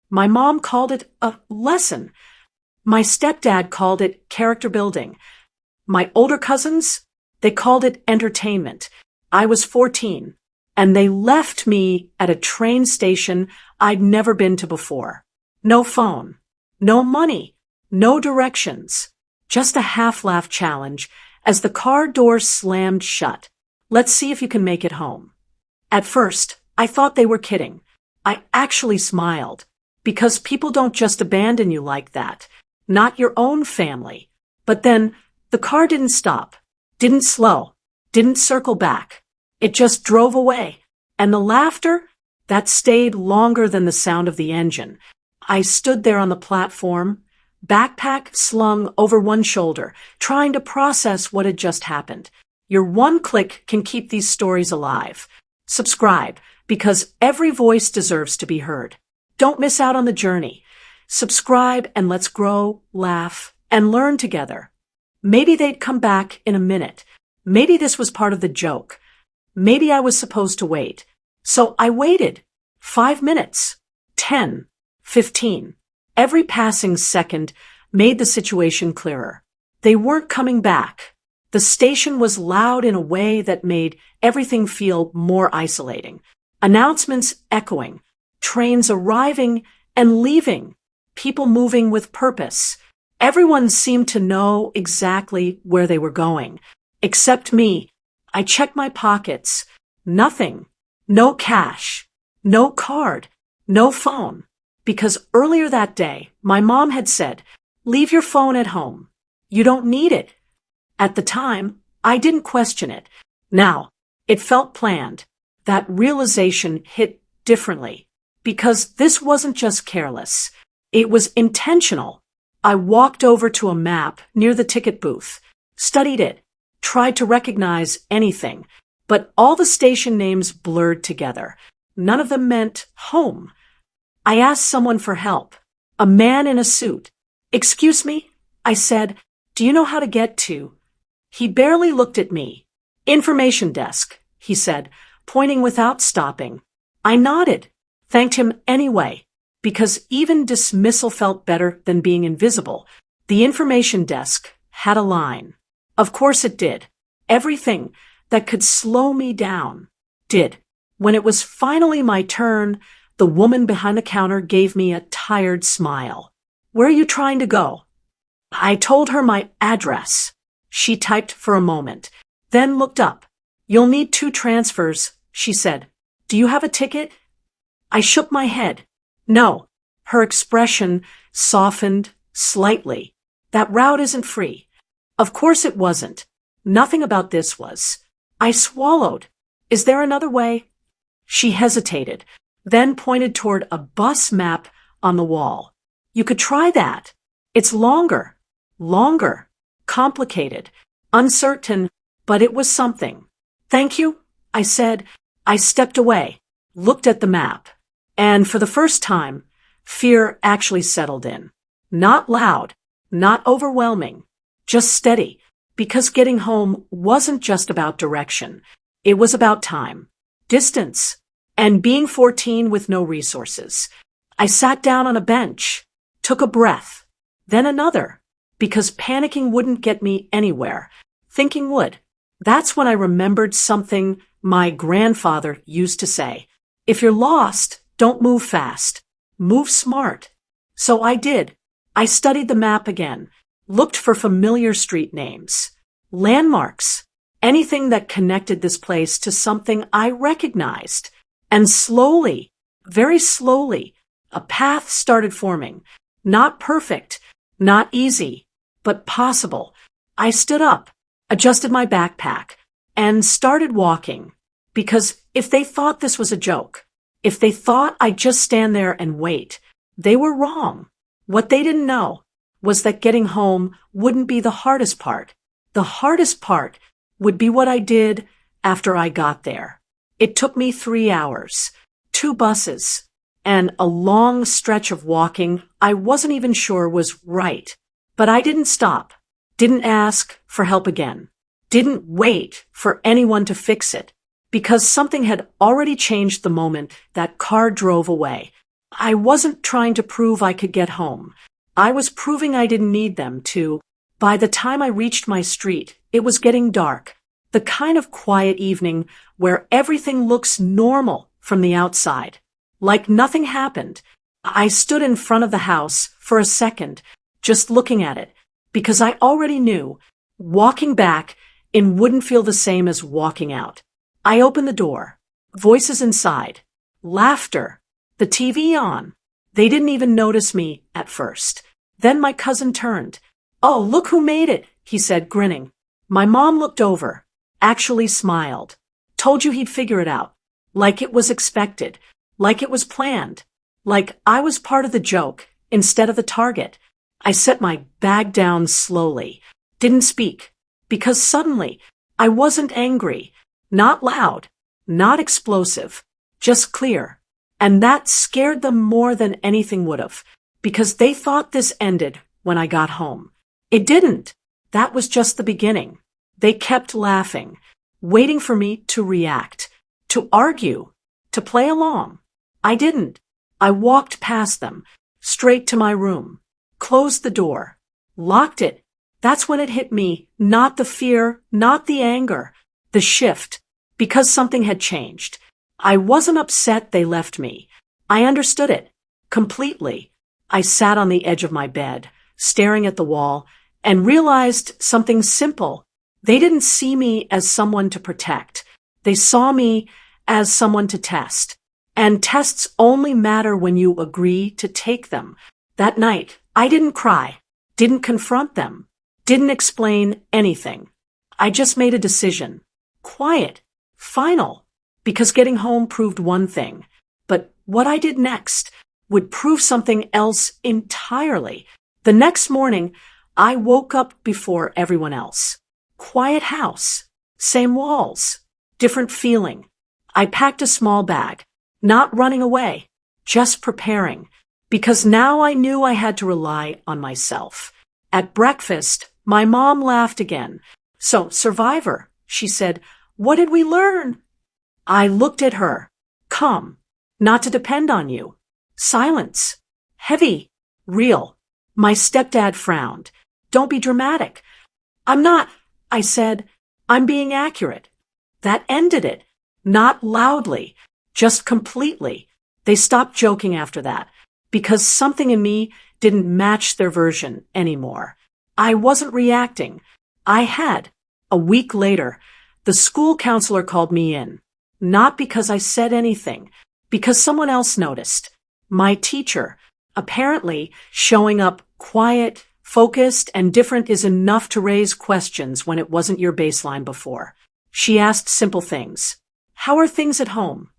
My mom called it a lesson. My stepdad called it character building. My older cousins, they called it entertainment. I was 14, and they left me at a train station I'd never been to before. No phone, no money, no directions, just a half-laugh challenge as the car doors slammed shut. Let's see if you can make it home. At first, I thought they were kidding. I actually smiled, because people don't just abandon you like that, not your own family. But then, the car didn't stop, didn't slow, didn't circle back. It just drove away. And the laughter, that stayed longer than the sound of the engine. I stood there on the platform, backpack slung over one shoulder, trying to process what had just happened. Your one click can keep these stories alive. Subscribe, because every voice deserves to be heard. Don't miss out on the journey. Subscribe and let's grow, laugh, and learn together. Maybe they'd come back in a minute. Maybe this was part of the joke. Maybe I was supposed to wait. So I waited. 5 minutes. 10. 15. Every passing second made the situation clearer. They weren't coming back. The station was loud in a way that made everything feel more isolating. Announcements echoing, trains arriving and leaving, people moving with purpose. Everyone seemed to know exactly where they were going. Except me. I checked my pockets. Nothing. No cash. No card. No phone. Because earlier that day, my mom had said, "Leave your phone at home. You don't need it." At the time, I didn't question it. Now, it felt planned. That realization hit differently. Because this wasn't just careless. It was intentional. I walked over to a map near the ticket booth, studied it, tried to recognize anything, but all the station names blurred together. None of them meant home. I asked someone for help. A man in a suit. "Excuse me?" I said. "Do you know how to get to?" He barely looked at me. "Information desk," he said, pointing without stopping. I nodded, thanked him anyway, because even dismissal felt better than being invisible. The information desk had a line. Of course it did. Everything that could slow me down did. When it was finally my turn, the woman behind the counter gave me a tired smile. "Where are you trying to go?" I told her my address. She typed for a moment, then looked up. "You'll need 2 transfers," she said. "Do you have a ticket?" I shook my head. "No." Her expression softened slightly. "That route isn't free." Of course it wasn't. Nothing about this was. I swallowed. "Is there another way?" She hesitated, then pointed toward a bus map on the wall. "You could try that. It's longer. Longer. Complicated. Uncertain, but it was something." "Thank you," I said. I stepped away, looked at the map, and for the first time, fear actually settled in. Not loud, not overwhelming, just steady, because getting home wasn't just about direction. It was about time, distance, and being 14 with no resources. I sat down on a bench, took a breath, then another, because panicking wouldn't get me anywhere. Thinking would. That's when I remembered something my grandfather used to say. "If you're lost, don't move fast. Move smart." So I did. I studied the map again, looked for familiar street names, landmarks, anything that connected this place to something I recognized. And slowly, very slowly, a path started forming. Not perfect, not easy, but possible. I stood up, adjusted my backpack, and started walking. Because if they thought this was a joke, if they thought I'd just stand there and wait, they were wrong. What they didn't know was that getting home wouldn't be the hardest part. The hardest part would be what I did after I got there. It took me 3 hours, 2 buses, and a long stretch of walking I wasn't even sure was right. But I didn't stop, didn't ask for help again, didn't wait for anyone to fix it, because something had already changed the moment that car drove away. I wasn't trying to prove I could get home. I was proving I didn't need them to. By the time I reached my street, it was getting dark. The kind of quiet evening where everything looks normal from the outside. Like nothing happened. I stood in front of the house for a second, just looking at it, because I already knew walking back it wouldn't feel the same as walking out. I opened the door. Voices inside. Laughter. The TV on. They didn't even notice me at first. Then my cousin turned. "Oh, look who made it," he said, grinning. My mom looked over, actually smiled. "Told you he'd figure it out." Like it was expected. Like it was planned. Like I was part of the joke instead of the target. I set my bag down slowly. Didn't speak. Because suddenly, I wasn't angry. Not loud. Not explosive. Just clear. And that scared them more than anything would have. Because they thought this ended when I got home. It didn't. That was just the beginning. They kept laughing, waiting for me to react, to argue, to play along. I didn't. I walked past them, straight to my room, closed the door, locked it. That's when it hit me, not the fear, not the anger, the shift, because something had changed. I wasn't upset they left me. I understood it, completely. I sat on the edge of my bed, staring at the wall, and realized something simple. They didn't see me as someone to protect. They saw me as someone to test. And tests only matter when you agree to take them. That night, I didn't cry, didn't confront them, didn't explain anything. I just made a decision. Quiet, final, because getting home proved one thing. But what I did next would prove something else entirely. The next morning, I woke up before everyone else. Quiet house, same walls, different feeling. I packed a small bag, not running away, just preparing, because now I knew I had to rely on myself. At breakfast, my mom laughed again. "So, survivor," she said, "what did we learn?" I looked at her. Calm, not to depend on you. Silence, heavy, real. My stepdad frowned. "Don't be dramatic." "I'm not," I said. "I'm being accurate." That ended it. Not loudly, just completely. They stopped joking after that, because something in me didn't match their version anymore. I wasn't reacting. I had. A week later, the school counselor called me in. Not because I said anything, because someone else noticed. My teacher. Apparently, showing up quiet, focused, and different is enough to raise questions when it wasn't your baseline before. She asked simple things. "How are things at home?"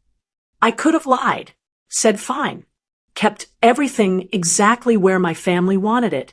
I could have lied, said fine, kept everything exactly where my family wanted it,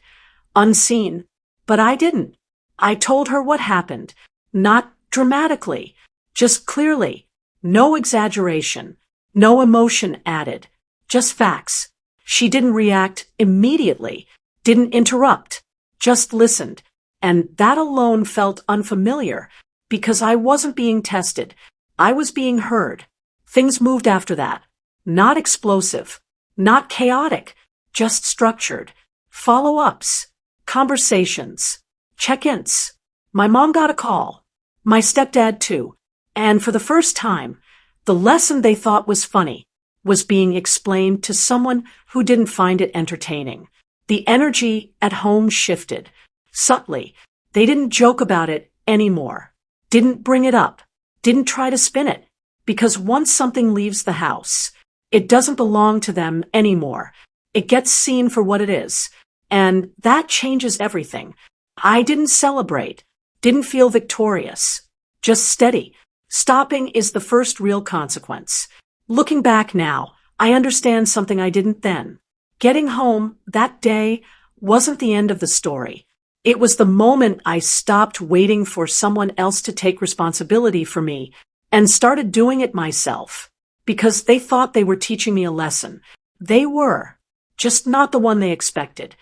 unseen, but I didn't. I told her what happened, not dramatically, just clearly, no exaggeration, no emotion added, just facts. She didn't react immediately, didn't interrupt, just listened, and that alone felt unfamiliar because I wasn't being tested. I was being heard. Things moved after that. Not explosive, not chaotic, just structured. Follow-ups, conversations, check-ins. My mom got a call. My stepdad too. And for the first time, the lesson they thought was funny was being explained to someone who didn't find it entertaining. The energy at home shifted. Subtly. They didn't joke about it anymore. Didn't bring it up. Didn't try to spin it. Because once something leaves the house, it doesn't belong to them anymore. It gets seen for what it is. And that changes everything. I didn't celebrate. Didn't feel victorious. Just steady. Stopping is the first real consequence. Looking back now, I understand something I didn't then. Getting home that day wasn't the end of the story. It was the moment I stopped waiting for someone else to take responsibility for me and started doing it myself. Because they thought they were teaching me a lesson. They were, just not the one they expected.